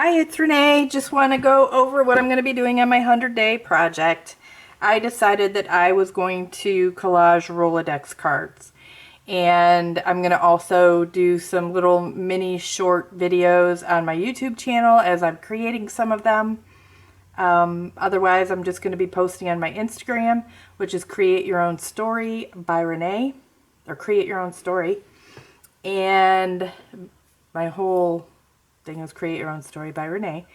Hi, it's Renee. Just want to go over what I'm going to be doing on my 100-day project. I decided that I was going to collage Rolodex cards. And I'm going to also do some little mini short videos on my YouTube channel as I'm creating some of them. Otherwise, I'm just going to be posting on my Instagram, which is Create Your Own Story by Renee, or Create Your Own Story. And my whole thing is Create Your Own Story by Renee.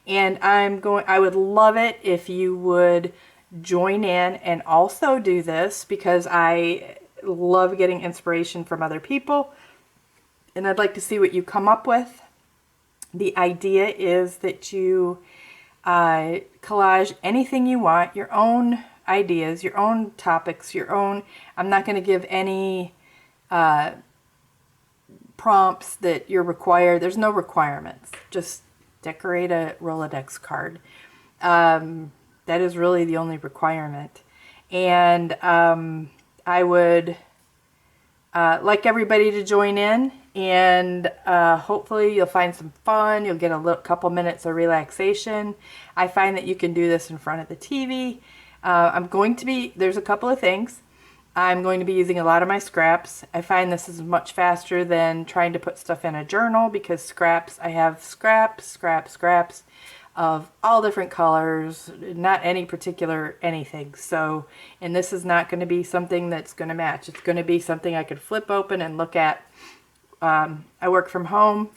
And I would love it if you would join in and also do this, because I love getting inspiration from other people and I'd like to see what you come up with. The idea is that you collage anything you want, your own ideas, your own topics, your own. I'm not going to give any prompts that you're required. There's no requirements. Just decorate a Rolodex card. That is really the only requirement. And I would like everybody to join in, and hopefully you'll find some fun. You'll get a couple minutes of relaxation. I find that you can do this in front of the TV. There's a couple of things. I'm going to be using a lot of my scraps. I find this is much faster than trying to put stuff in a journal, because I have scraps of all different colors, not any particular anything. So, and this is not going to be something that's going to match. It's going to be something I could flip open and look at. I work from home,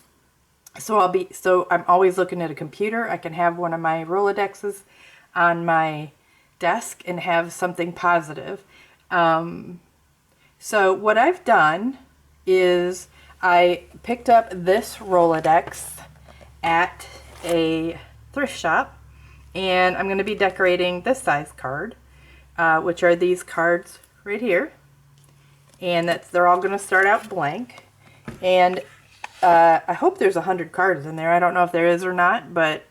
so I'm always looking at a computer. I can have one of my Rolodexes on my desk and have something positive. So what I've done is I picked up this Rolodex at a thrift shop, and I'm going to be decorating this size card, which are these cards right here, and they're all going to start out blank. And I hope there's 100 cards in there. I don't know if there is or not, but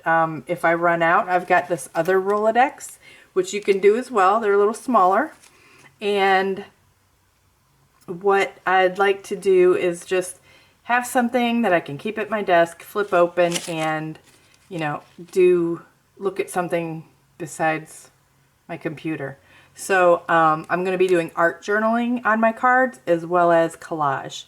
if I run out, I've got this other Rolodex, which you can do as well. They're a little smaller. And what I'd like to do is just have something that I can keep at my desk, flip open, and look at something besides my computer. So I'm going to be doing art journaling on my cards as well as collage.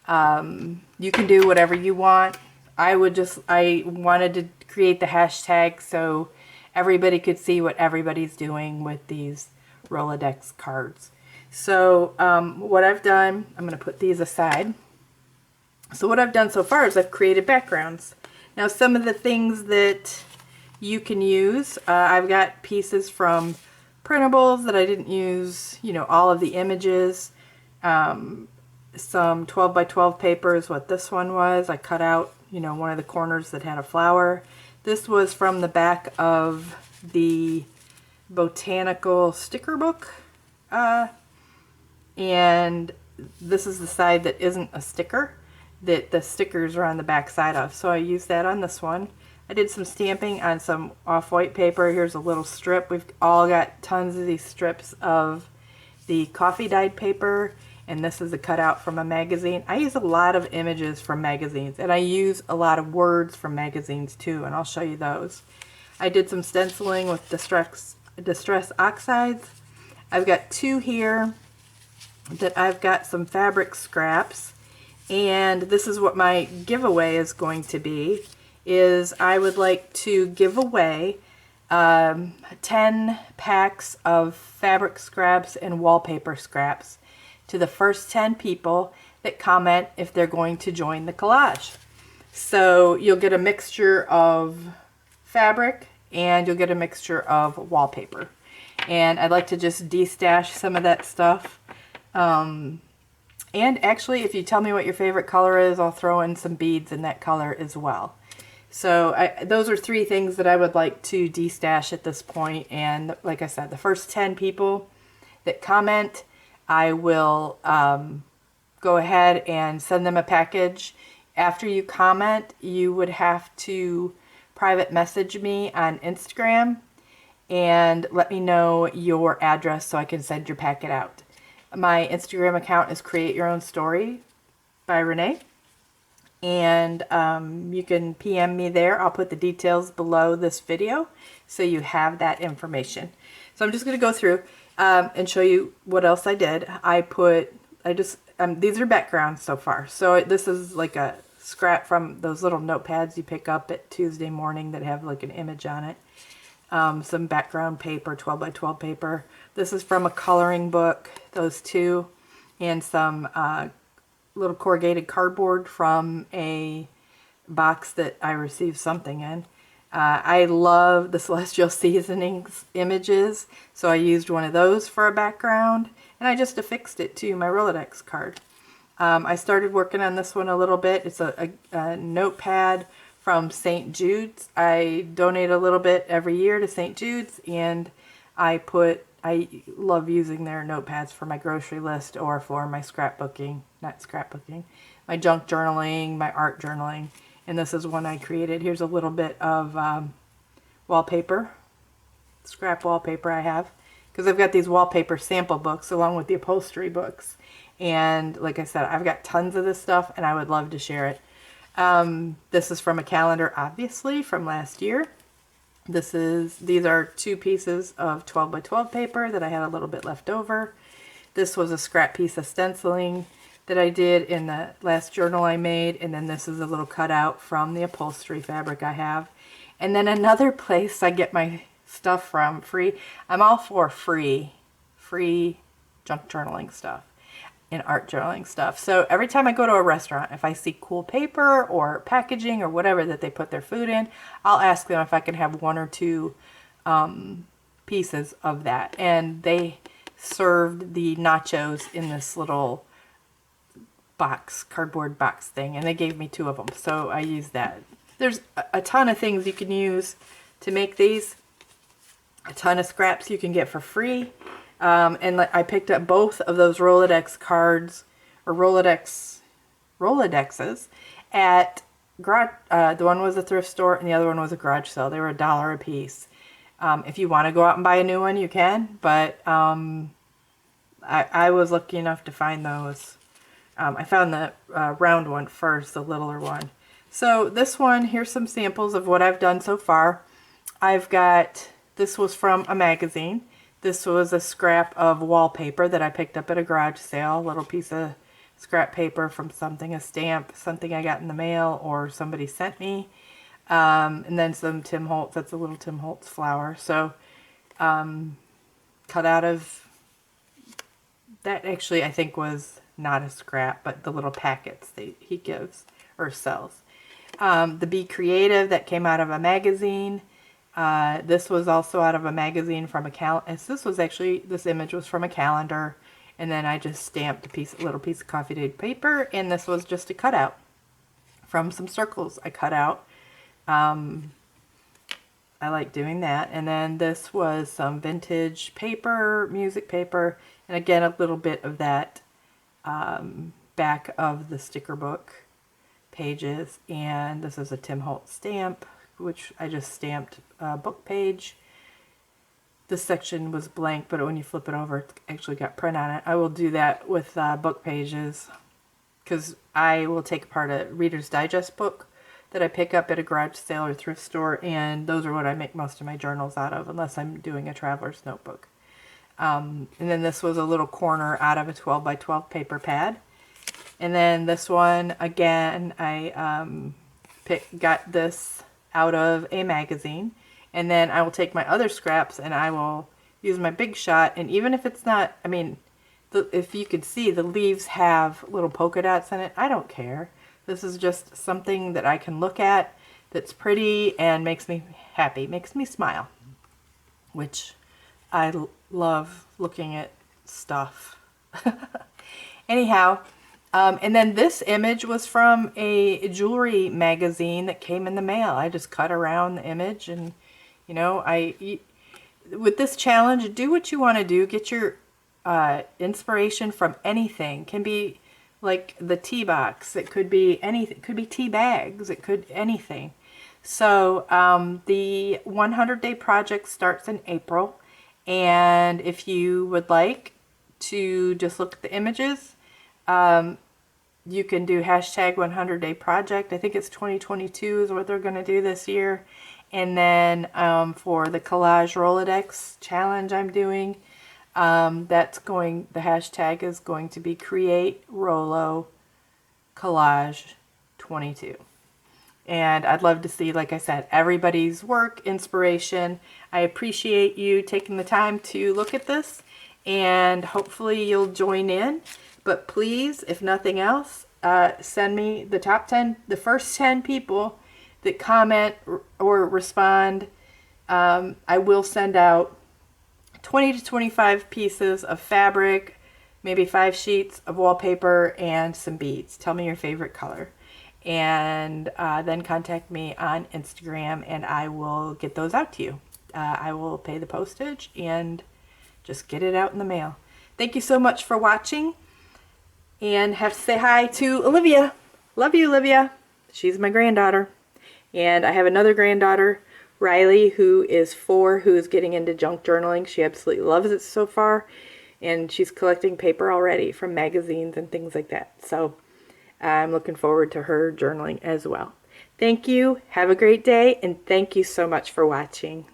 You can do whatever you want. I wanted to create the hashtag so everybody could see what everybody's doing with these Rolodex cards. So what I've done, I'm going to put these aside. So what I've done so far is I've created backgrounds. Now some of the things that you can use, I've got pieces from printables that I didn't use, all of the images. Some 12 by 12 paper is what this one was. I cut out, one of the corners that had a flower. This was from the back of the botanical sticker book. And this is the side that isn't a sticker, that the stickers are on the back side of. So I used that on this one. I did some stamping on some off-white paper. Here's a little strip. We've all got tons of these strips of the coffee dyed paper, and this is a cutout from a magazine. I use a lot of images from magazines, and I use a lot of words from magazines too, and I'll show you those. I did some stenciling with distress oxides. I've got two here that I've got some fabric scraps, and this is what my giveaway is going to be, is I would like to give away 10 packs of fabric scraps and wallpaper scraps to the first 10 people that comment if they're going to join the collage. So you'll get a mixture of fabric and you'll get a mixture of wallpaper. And I'd like to just de-stash some of that stuff. And actually, if you tell me what your favorite color is, I'll throw in some beads in that color as well. So those are 3 things that I would like to de-stash at this point. And like I said, the first 10 people that comment, I will go ahead and send them a package. After you comment, you would have to private message me on Instagram and let me know your address so I can send your packet out. My Instagram account is Create Your Own Story by Renee. and you can PM me there. I'll put the details below this video so you have that information. So I'm just going to go through and show you what else I did. These are backgrounds so far. So this is like a scrap from those little notepads you pick up at Tuesday morning that have like an image on it. Some background paper, 12 by 12 paper. This is from a coloring book, those two, and some little corrugated cardboard from a box that I received something in. I love the Celestial Seasonings images, so I used one of those for a background, and I just affixed it to my Rolodex card. I started working on this one a little bit. It's a notepad from St. Jude's. I donate a little bit every year to St. Jude's, and I love using their notepads for my grocery list or for my my junk journaling, my art journaling. And this is one I created. Here's a little bit of wallpaper, scrap wallpaper I have, because I've got these wallpaper sample books along with the upholstery books. And like I said, I've got tons of this stuff and I would love to share it. This is from a calendar, obviously, from last year. These are 2 pieces of 12 by 12 paper that I had a little bit left over. This was a scrap piece of stenciling that I did in the last journal I made, and then this is a little cutout from the upholstery fabric I have. And then another place I get my stuff from, free. I'm all for free junk journaling stuff and art journaling stuff. So every time I go to a restaurant, if I see cool paper or packaging or whatever that they put their food in, I'll ask them if I can have 1 or 2 pieces of that. And they served the nachos in this little cardboard box thing, and they gave me 2 of them, so I used that. There's a ton of things you can use to make these, a ton of scraps you can get for free. And I picked up both of those Rolodex cards, or Rolodexes, at the one was a thrift store and the other one was a garage sale. They were $1 a piece. If you want to go out and buy a new one, you can, but I was lucky enough to find those. I found the round one first, the littler one. So this one, here's some samples of what I've done so far. This was from a magazine. This was a scrap of wallpaper that I picked up at a garage sale, a little piece of scrap paper from something, a stamp, something I got in the mail or somebody sent me. And then some Tim Holtz, that's a little Tim Holtz flower. So cut out of, that actually I think was not a scrap, but the little packets he gives or sells. The Be Creative that came out of a magazine. This was also out of a magazine from a calendar. This image was from a calendar, and then I just stamped a little piece of coffee date paper, and this was just a cutout from some circles I cut out. I like doing that. And then this was some vintage paper, music paper, and again a little bit of that back of the sticker book pages. And this is a Tim Holtz stamp, which I just stamped a book page. This section was blank, but when you flip it over, it's actually got print on it. I will do that with book pages, because I will take apart a Reader's Digest book that I pick up at a garage sale or thrift store, and those are what I make most of my journals out of, unless I'm doing a traveler's notebook. And then this was a little corner out of a 12 by 12 paper pad. And then this one, again, I got this out of a magazine. And then I will take my other scraps and I will use my Big Shot. And even if it's not, I mean, if you could see, the leaves have little polka dots in it. I don't care. This is just something that I can look at that's pretty and makes me happy, makes me smile, which I love looking at stuff. Anyhow, and then this image was from a jewelry magazine that came in the mail. I just cut around the image, and you know, with this challenge, do what you want to do. Get your inspiration from anything. It can be like the tea box. It could be anything. It could be tea bags. It could anything. So the 100-day project starts in April, and if you would like to just look at the images, You can do hashtag 100-day project. I think it's 2022 is what they're going to do this year. And then for the Collage Rolodex challenge I'm doing, the hashtag is going to be Create Rolo Collage 22. And I'd love to see, like I said, everybody's work, inspiration. I appreciate you taking the time to look at this, and hopefully you'll join in. But please, if nothing else, send me the the first 10 people that comment or respond. I will send out 20 to 25 pieces of fabric, maybe 5 sheets of wallpaper, and some beads. Tell me your favorite color. And then contact me on Instagram, and I will get those out to you. I will pay the postage and just get it out in the mail. Thank you so much for watching, and have to say hi to Olivia. Love you, Olivia. She's my granddaughter. And I have another granddaughter, Riley, who is 4, who is getting into junk journaling. She absolutely loves it so far, and she's collecting paper already from magazines and things like that. So I'm looking forward to her journaling as well. Thank you. Have a great day, and thank you so much for watching.